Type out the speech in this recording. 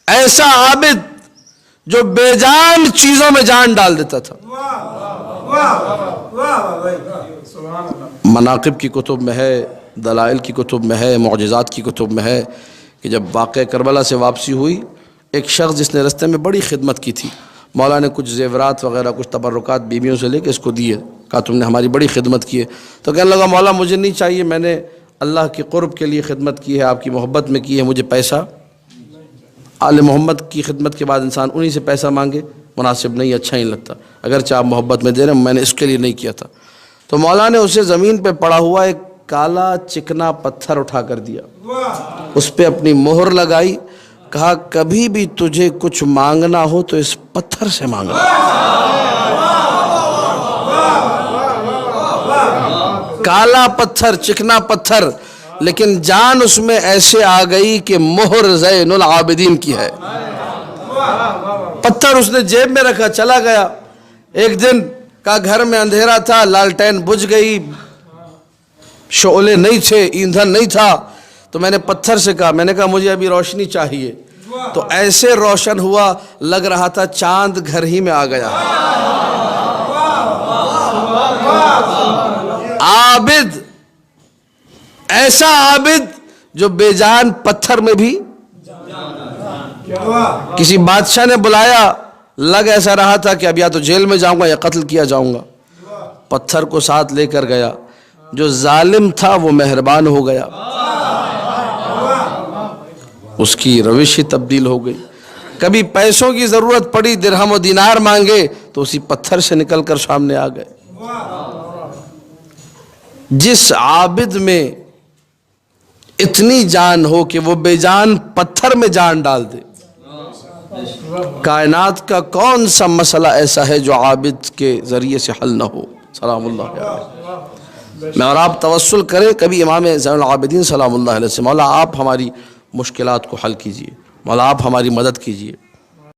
ایسا عابد جو بے جان چیزوں میں جان ڈال دیتا تھا۔ مناقب کی کتب میں ہے، دلائل کی کتب میں ہے، معجزات کی کتب میں ہے کہ جب واقعہ کربلا سے واپسی ہوئی، ایک شخص جس نے رستے میں بڑی خدمت کی تھی، مولا نے کچھ زیورات وغیرہ کچھ تبرکات بیویوں سے لے کے اس کو دیے، کہا تم نے ہماری بڑی خدمت کی ہے۔ تو کہنے لگا مولا مجھے نہیں چاہیے، میں نے اللہ کے قرب کے لیے خدمت کی ہے، آپ کی محبت میں کی ہے، مجھے پیسہ۔ آل محمد کی خدمت کے بعد انسان انہی سے پیسہ مانگے مناسب نہیں، اچھا نہیں لگتا، اگرچہ آپ محبت میں دے رہے ہیں، میں نے اس کے لیے نہیں کیا تھا۔ تو مولا نے اسے زمین پہ پڑا ہوا ایک کالا چکنا پتھر اٹھا کر دیا، اس پہ اپنی مہر لگائی، کہا کبھی بھی تجھے کچھ مانگنا ہو تو اس پتھر سے مانگنا۔ کالا پتھر، چکنا پتھر، لیکن جان اس میں ایسے آ گئی کہ مہر زین العابدین کی ہے۔ پتھر اس نے جیب میں رکھا، چلا گیا۔ ایک دن کا گھر میں اندھیرا تھا، لالٹین بجھ گئی، شعلے نہیں تھے، ایندھن نہیں تھا، تو میں نے پتھر سے کہا، میں نے کہا مجھے ابھی روشنی چاہیے، تو ایسے روشن ہوا لگ رہا تھا چاند گھر ہی میں آ گیا۔ عابد، ایسا عابد جو بے جان پتھر میں بھی۔ کسی بادشاہ نے بلایا، لگ ایسا رہا تھا کہ اب یا تو جیل میں جاؤں گا یا قتل کیا جاؤں گا، پتھر کو ساتھ لے کر گیا، جو ظالم تھا وہ مہربان ہو گیا، اس کی روش ہی تبدیل ہو گئی۔ کبھی پیسوں کی ضرورت پڑی، درہم و دینار مانگے تو اسی پتھر سے نکل کر سامنے آ گئے۔ جس عابد میں اتنی جان ہو کہ وہ بے جان پتھر میں جان ڈال دے، کائنات کا کون سا مسئلہ ایسا ہے جو عابد کے ذریعے سے حل نہ ہو؟ سلام اللہ علیہ۔ میں اور آپ توسل کریں کبھی امام زین العابدین سلام اللہ علیہ سے، مولا آپ ہماری مشکلات کو حل کیجئے، مولا آپ ہماری مدد کیجئے۔